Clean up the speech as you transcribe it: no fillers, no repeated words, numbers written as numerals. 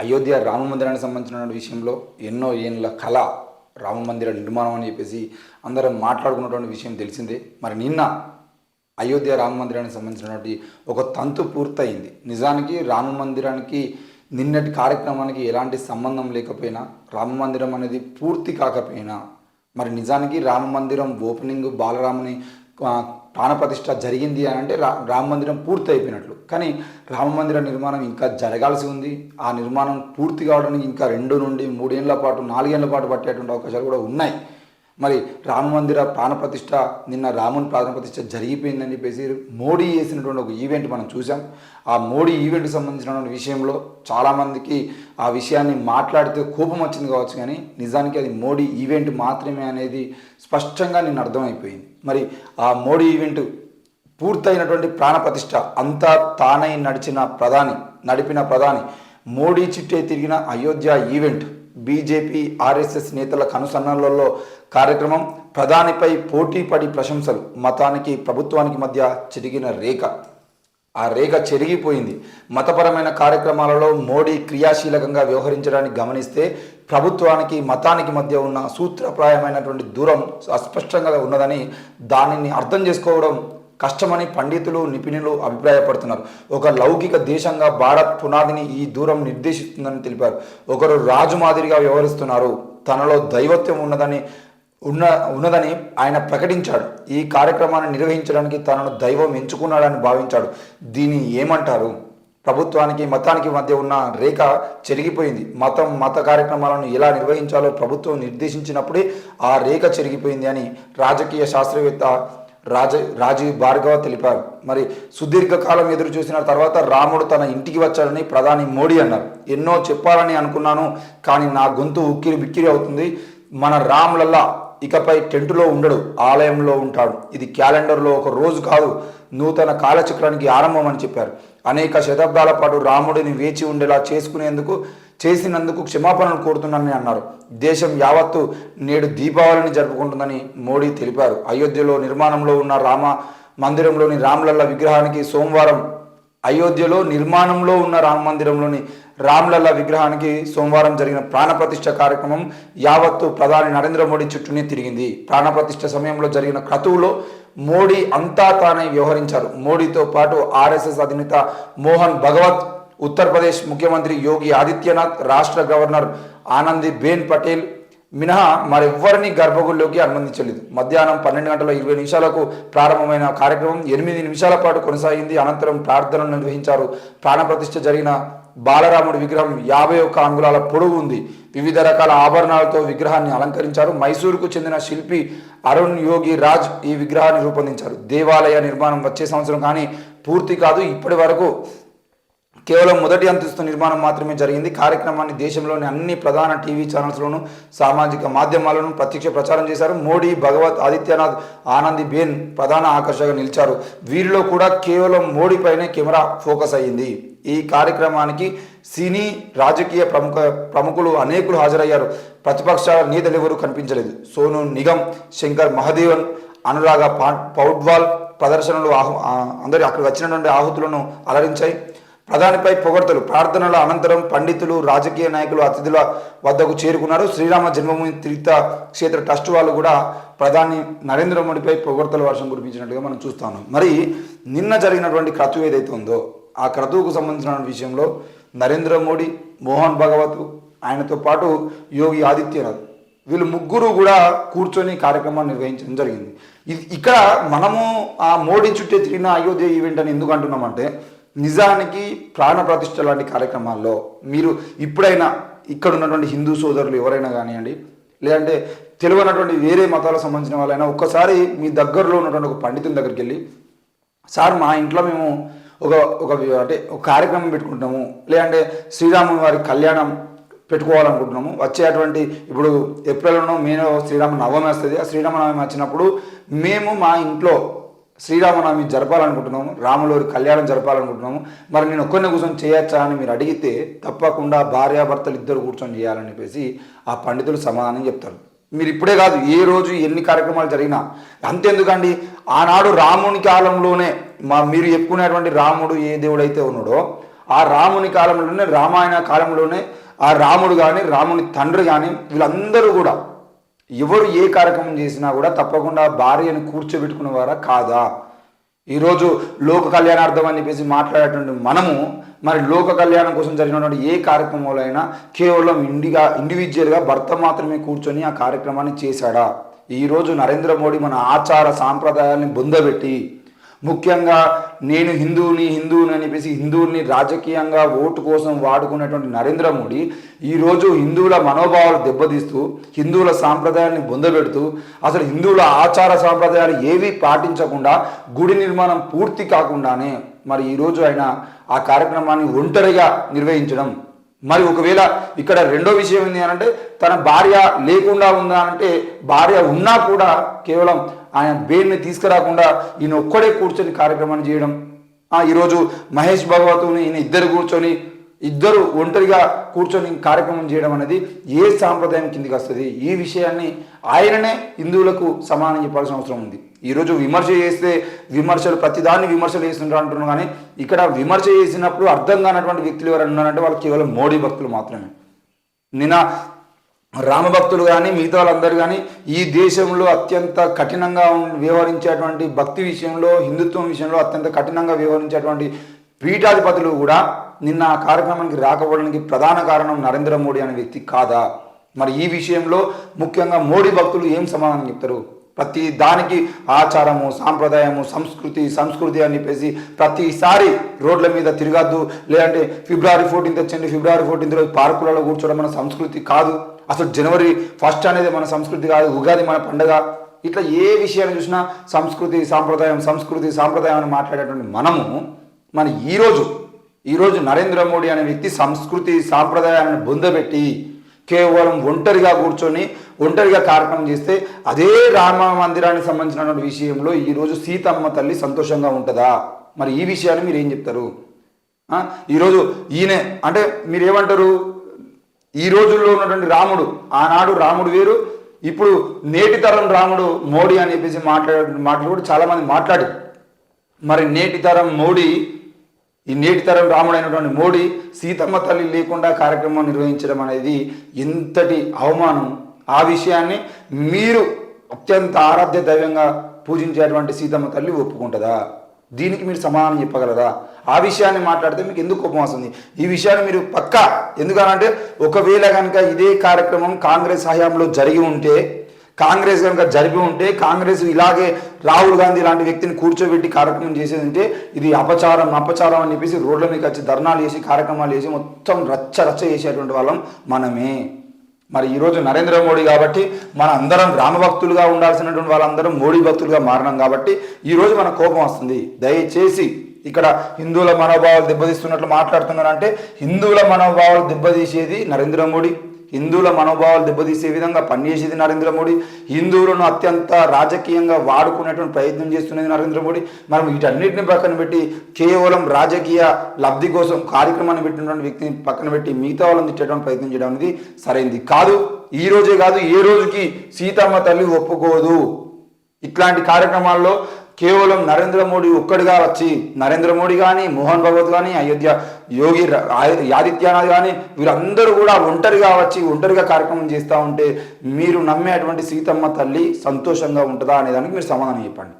అయోధ్య రామ మందిరానికి సంబంధించిన విషయంలో ఎన్నో ఏళ్ళ కళ రామ మందిర నిర్మాణం అని చెప్పేసి అందరం మాట్లాడుకున్నటువంటి విషయం తెలిసిందే. మరి నిన్న అయోధ్య రామ మందిరానికి సంబంధించినటువంటి ఒక తంతు పూర్తయింది. నిజానికి రామ మందిరానికి నిన్నటి కార్యక్రమానికి ఎలాంటి సంబంధం లేకపోయినా, రామ మందిరం అనేది పూర్తి కాకపోయినా, మరి నిజానికి రామ మందిరం ఓపెనింగ్ బాలరాముని ప్రాణప్రతిష్ఠ జరిగింది అని అంటే రామ మందిరం పూర్తి అయిపోయినట్లు. కానీ రామ మందిర నిర్మాణం ఇంకా జరగాల్సి ఉంది. ఆ నిర్మాణం పూర్తి కావడానికి ఇంకా 2 నుండి 3 ఏళ్ల పాటు 4 ఏళ్ల పాటు పట్టేటువంటి అవకాశాలు కూడా ఉన్నాయి. మరి రామ మందిర ప్రాణప్రతిష్ఠ నిన్న రాముని ప్రాణప్రతిష్ఠ జరిగిపోయిందని చెప్పేసి మోడీ చేసినటువంటి ఒక ఈవెంట్ మనం చూసాం. ఆ మోడీ ఈవెంట్కి సంబంధించినటువంటి విషయంలో చాలామందికి ఆ విషయాన్ని మాట్లాడితే కోపం వచ్చింది కావచ్చు, కానీ నిజానికి అది మోడీ ఈవెంట్ మాత్రమే అనేది స్పష్టంగా నిన్న అర్థమైపోయింది. మరి ఆ మోడీ ఈవెంట్ పూర్తయినటువంటి ప్రాణప్రతిష్ఠ అంతా తానై నడిపిన ప్రధాని మోడీ చుట్టే తిరిగిన అయోధ్య ఈవెంట్ బీజేపీ ఆర్ఎస్ఎస్ నేతల కనుసన్నలలో కార్యక్రమం, ప్రధానిపై పోటీ పడి ప్రశంసలు, మతానికి ప్రభుత్వానికి మధ్య చెరిగిన రేఖ. ఆ రేఖ చెరిగిపోయింది. మతపరమైన కార్యక్రమాలలో మోడీ క్రియాశీలకంగా వ్యవహరించడానికి గమనిస్తే ప్రభుత్వానికి మతానికి మధ్య ఉన్న సూత్రప్రాయమైనటువంటి దూరం అస్పష్టంగా ఉన్నదని, దానిని అర్థం చేసుకోవడం కష్టమని పండితులు నిపుణులు అభిప్రాయపడుతున్నారు. ఒక లౌకిక దేశంగా భారత్ పునాదిని ఈ దూరం నిర్దేశిస్తుందని తెలిపారు. ఒకరు రాజు మాదిరిగా వ్యవహరిస్తున్నారు, తనలో దైవత్వం ఉన్నదని ఆయన ప్రకటించాడు. ఈ కార్యక్రమాన్ని నిర్వహించడానికి తనను దైవం ఎంచుకున్నాడని భావించాడు. దీన్ని ఏమంటారు? ప్రభుత్వానికి మతానికి మధ్య ఉన్న రేఖ చెరిగిపోయింది. మత కార్యక్రమాలను ఎలా నిర్వహించాలో ప్రభుత్వం నిర్దేశించినప్పుడే ఆ రేఖ చెరిగిపోయింది అని రాజకీయ శాస్త్రవేత్త రాజీవ్ భార్గవ తెలిపారు. మరి సుదీర్ఘకాలం ఎదురు చూసిన తర్వాత రాముడు తన ఇంటికి వచ్చాడని ప్రధాని మోడీ అన్నారు. ఎన్నో చెప్పాలని అనుకున్నాను, కానీ నా గొంతు ఉక్కిరి బిక్కిరి అవుతుంది. మన రామ్లల్లా ఇకపై టెంటులో ఉండడు, ఆలయంలో ఉంటాడు. ఇది క్యాలెండర్లో ఒక రోజు కాదు, నూతన కాలచక్రానికి ఆరంభం అని చెప్పారు. అనేక శతాబ్దాల పాటు రాముడిని వేచి ఉండేలా చేసినందుకు క్షమాపణలు కోరుతున్నానని అన్నారు. దేశం యావత్తు నేడు దీపావళిని జరుపుకుంటుందని మోడీ తెలిపారు. అయోధ్యలో నిర్మాణంలో ఉన్న రామ మందిరంలోని రామ్లల్లా విగ్రహానికి సోమవారం జరిగిన ప్రాణప్రతిష్ఠ కార్యక్రమం యావత్తు ప్రధాని నరేంద్ర మోడీ చుట్టూనే తిరిగింది. ప్రాణప్రతిష్ఠ సమయంలో జరిగిన క్రతువులో మోడీ అంతా తానే వ్యవహరించారు. మోడీతో పాటు ఆర్ఎస్ఎస్ అధినేత మోహన్ భగవత్, ఉత్తరప్రదేశ్ ముఖ్యమంత్రి యోగి ఆదిత్యనాథ్, రాష్ట్ర గవర్నర్ ఆనందీబెన్ పటేల్ మినహా మరెవ్వరిని గర్భగుడిలోకి అనుమతించలేదు. మధ్యాహ్నం 12:20 ప్రారంభమైన కార్యక్రమం 8 నిమిషాల పాటు కొనసాగింది. అనంతరం ప్రార్థనలు నిర్వహించారు. ప్రాణప్రతిష్ఠ జరిగిన బాలరాముడి విగ్రహం 51 అంగుళాల పొడవు ఉంది. వివిధ రకాల ఆభరణాలతో విగ్రహాన్ని అలంకరించారు. మైసూరుకు చెందిన శిల్పి అరుణ్ యోగి రాజ్ ఈ విగ్రహాన్ని రూపొందించారు. దేవాలయ నిర్మాణం వచ్చే సంవత్సరం కానీ పూర్తి కాదు. ఇప్పటి వరకు కేవలం మొదటి అంతస్తు నిర్మాణం మాత్రమే జరిగింది. కార్యక్రమాన్ని దేశంలోని అన్ని ప్రధాన టీవీ ఛానల్స్లోనూ సామాజిక మాధ్యమాలను ప్రత్యక్ష ప్రచారం చేశారు. మోడీ, భగవత్, ఆదిత్యనాథ్, ఆనందీబెన్ ప్రధాన ఆకర్షణగా నిలిచారు. వీరిలో కూడా కేవలం మోడీపైనే కెమెరా ఫోకస్ అయ్యింది. ఈ కార్యక్రమానికి సినీ రాజకీయ ప్రముఖులు అనేకులు హాజరయ్యారు. ప్రతిపక్షాల నేతలు ఎవరూ కనిపించలేదు. సోను నిగమ్, శంకర్ మహదేవన్, అనురాగ పౌడ్వాల్ ప్రదర్శనలు అందరి అక్కడ వచ్చినటువంటి ఆహుతులను అలరించాయి. ప్రధానిపై పొగడ్తలు. ప్రార్థనల అనంతరం పండితులు, రాజకీయ నాయకులు అతిథుల వద్దకు చేరుకున్నారు. శ్రీరామ జన్మభూమి తీర్థ క్షేత్ర ట్రస్ట్ వాళ్ళు కూడా ప్రధాని నరేంద్ర మోడీపై పొగడ్తల వర్షం కురిపించినట్టుగా మనం చూస్తాము. మరి నిన్న జరిగినటువంటి క్రతువు ఏదైతే ఉందో ఆ క్రతువుకు సంబంధించిన విషయంలో నరేంద్ర మోడీ, మోహన్ భగవత్, ఆయనతో పాటు యోగి ఆదిత్యనాథ్ వీళ్ళు ముగ్గురు కూడా కూర్చొని కార్యక్రమాన్ని నిర్వహించడం జరిగింది. ఇక్కడ మనము ఆ మోడీ చుట్టే తిరిగిన అయోధ్య ఈవెంట్ అని ఎందుకు అంటున్నామంటే, నిజానికి ప్రాణప్రతిష్ఠ లాంటి కార్యక్రమాల్లో మీరు ఇప్పుడైనా ఇక్కడ ఉన్నటువంటి హిందూ సోదరులు ఎవరైనా కానివ్వండి, లేదంటే తెలియనటువంటి వేరే మతాలకు సంబంధించిన వాళ్ళైనా ఒక్కసారి మీ దగ్గరలో ఉన్నటువంటి ఒక పండితుని దగ్గరికి వెళ్ళి, సార్ మా ఇంట్లో మేము ఒక కార్యక్రమం పెట్టుకుంటాము, లేదంటే శ్రీరాముని వారి కళ్యాణం పెట్టుకోవాలనుకుంటున్నాము, వచ్చేటువంటి ఇప్పుడు ఏప్రిల్లోనో మేనో శ్రీరామ నవమి వస్తుంది. ఆ శ్రీరామనవమి వచ్చినప్పుడు మేము మా ఇంట్లో శ్రీరామనవమి జరపాలనుకుంటున్నాము, రాములవారి కళ్యాణం జరపాలనుకుంటున్నాము, మరి నేను ఒక్కరిని కూర్చొని చేయొచ్చా అని మీరు అడిగితే తప్పకుండా భార్యాభర్తలు ఇద్దరు కూర్చొని చేయాలని చెప్పేసి ఆ పండితులు సమాధానం చెప్తారు. మీరు ఇప్పుడే కాదు, ఏ రోజు ఎన్ని కార్యక్రమాలు జరిగినా అంతెందుకండి, ఆనాడు రాముని కాలంలోనే మీరు చెప్పుకునేటువంటి రాముడు ఏ దేవుడైతే ఉన్నాడో ఆ రాముని కాలంలోనే, రామాయణ కాలంలోనే ఆ రాముడు కానీ, రాముని తండ్రి కానీ వీళ్ళందరూ కూడా ఎవరు ఏ కార్యక్రమం చేసినా కూడా తప్పకుండా భార్యను కూర్చోబెట్టుకునేవారా కాదా? ఈరోజు లోక కళ్యాణార్థం అని చెప్పేసి మాట్లాడేటువంటి మనము మరి లోక కళ్యాణం కోసం జరిగినటువంటి ఏ కార్యక్రమంలో అయినా కేవలం ఇండివిజువల్గా భర్త మాత్రమే కూర్చొని ఆ కార్యక్రమాన్ని చేశాడా? ఈరోజు నరేంద్ర మోడీ మన ఆచార సాంప్రదాయాల్ని బొందబెట్టి ముఖ్యంగా నేను హిందువుని అని చెప్పేసి హిందువుల్ని రాజకీయంగా ఓటు కోసం వాడుకునేటువంటి నరేంద్ర మోడీ ఈరోజు హిందువుల మనోభావాలు దెబ్బతీస్తూ హిందువుల సాంప్రదాయాన్ని బొందబెడుతూ అసలు హిందువుల ఆచార సాంప్రదాయాలు ఏవి పాటించకుండా గుడి నిర్మాణం పూర్తి కాకుండానే మరి ఈరోజు ఆయన ఆ కార్యక్రమాన్ని ఒంటరిగా నిర్వహించడం. మరి ఒకవేళ ఇక్కడ రెండో విషయం ఏంటి అంటే తన భార్య లేకుండా ఉందా అంటే భార్య ఉన్నా కూడా కేవలం ఆయన బెయిల్ని తీసుకురాకుండా ఈయన ఒక్కడే కూర్చొని కార్యక్రమాన్ని చేయడం. ఈరోజు మహేష్ భగవతుని ఈయన ఇద్దరు ఒంటరిగా కూర్చొని కార్యక్రమం చేయడం అనేది ఏ సాంప్రదాయం కిందికి వస్తుంది? ఈ విషయాన్ని ఆయననే హిందువులకు సమానం చెప్పాల్సిన అవసరం ఉంది. ఈరోజు విమర్శ చేస్తే ప్రతిదాన్ని విమర్శలు చేస్తుంటారు అంటున్నాం, కానీ ఇక్కడ విమర్శ చేసినప్పుడు అర్థం కానటువంటి వ్యక్తులు ఎవరు ఉన్నారంటే వాళ్ళు కేవలం మోడీ భక్తులు మాత్రమే. నిన్న రామభక్తులు కానీ మిగతా వాళ్ళందరూ కానీ ఈ దేశంలో అత్యంత కఠినంగా వ్యవహరించేటువంటి భక్తి విషయంలో, హిందుత్వం విషయంలో అత్యంత కఠినంగా వ్యవహరించేటువంటి పీఠాధిపతులు కూడా నిన్న ఆ కార్యక్రమానికి రాకపోవడానికి ప్రధాన కారణం నరేంద్ర మోడీ అనే వ్యక్తి కాదా? మరి ఈ విషయంలో ముఖ్యంగా మోడీ భక్తులు ఏం సమాధానం చెప్తారు? ప్రతి దానికి ఆచారము, సాంప్రదాయము, సంస్కృతి అని చెప్పేసి ప్రతిసారి రోడ్ల మీద తిరగద్దు, లేదంటే ఫిబ్రవరి 14 వచ్చండి, ఫిబ్రవరి 14 రోజు పార్కులలో కూర్చోవడం మన సంస్కృతి కాదు, అసలు జనవరి 1 అనేది మన సంస్కృతి కాదు, ఉగాది మన పండుగ. ఇట్లా ఏ విషయాన్ని చూసినా సంస్కృతి సాంప్రదాయం అని మాట్లాడేటువంటి మనము మన ఈరోజు నరేంద్ర మోడీ అనే వ్యక్తి సంస్కృతి సాంప్రదాయాలను బొందబెట్టి కేవలం ఒంటరిగా కార్యక్రమం చేస్తే అదే రామ మందిరానికి సంబంధించినటువంటి విషయంలో ఈరోజు సీతమ్మ తల్లి సంతోషంగా ఉంటుందా? మరి ఈ విషయాన్ని మీరు ఏం చెప్తారు? ఈరోజు ఈయన అంటే మీరు ఏమంటారు? ఈ రోజుల్లో ఉన్నటువంటి రాముడు, ఆనాడు రాముడు వేరు, ఇప్పుడు నేటి తరం రాముడు మోడీ అని చెప్పేసి మాటలు కూడా చాలామంది మాట్లాడి, మరి నేటి తరం రాముడు అయినటువంటి మోడీ సీతమ్మ తల్లి లేకుండా కార్యక్రమం నిర్వహించడం అనేది ఎంతటి అవమానం. ఆ విషయాన్ని మీరు అత్యంత ఆరాధ్య దైవంగా పూజించేటువంటి సీతమ్మ తల్లి ఒప్పుకుంటుందా? దీనికి మీరు సమాధానం చెప్పగలరా? ఆ విషయాన్ని మాట్లాడితే మీకు ఎందుకు కోపం వస్తుంది? ఈ విషయాన్ని మీరు పక్కా ఎందుకనంటే ఒకవేళ కనుక ఇదే కార్యక్రమం కాంగ్రెస్ హయాంలో జరిపి ఉంటే కాంగ్రెస్ ఇలాగే రాహుల్ గాంధీ లాంటి వ్యక్తిని కూర్చోబెట్టి కార్యక్రమం చేసేది ఉంటే ఇది అపచారం అని చెప్పేసి రోడ్ల మీద వచ్చి ధర్నాలు చేసి కార్యక్రమాలు చేసి మొత్తం రచ్చ చేసేటువంటి వాళ్ళం మనమే. మరి ఈరోజు నరేంద్ర మోడీ కాబట్టి మన అందరం రామభక్తులుగా ఉండాల్సినటువంటి వాళ్ళందరం మోడీ భక్తులుగా మారినాం కాబట్టి ఈరోజు మన కోపం వస్తుంది. దయచేసి ఇక్కడ హిందువుల మనోభావాలు దెబ్బతీస్తున్నట్లు మాట్లాడుతున్నారంటే హిందువుల మనోభావాలు దెబ్బతీసేది నరేంద్ర మోడీ, హిందువుల మనోభావాలు దెబ్బతీసే విధంగా పనిచేసేది నరేంద్ర మోడీ, హిందువులను అత్యంత రాజకీయంగా వాడుకునేటువంటి ప్రయత్నం చేస్తున్నది నరేంద్ర మోడీ. మనం వీటన్నిటిని పక్కన పెట్టి కేవలం రాజకీయ లబ్ధి కోసం కార్యక్రమాన్ని పెట్టినటువంటి వ్యక్తిని పక్కన పెట్టి మిగతా వాళ్ళని తిట్టేటువంటి ప్రయత్నం చేయడం అనేది సరైనది కాదు. ఈ రోజే కాదు, ఏ రోజుకి సీతమ్మ తల్లి ఒప్పుకోదు. ఇట్లాంటి కార్యక్రమాల్లో కేవలం నరేంద్ర మోడీ ఒక్కడిగా వచ్చి నరేంద్ర మోడీ కానీ, మోహన్ భగవత్ కానీ, అయోధ్య యోగి ఆదిత్యనాథ్ కానీ వీరందరూ కూడా ఒంటరిగా కార్యక్రమం చేస్తూ ఉంటే మీరు నమ్మేటువంటి సీతమ్మ తల్లి సంతోషంగా ఉంటుందా అనేదానికి మీరు సమాధానం చెప్పండి.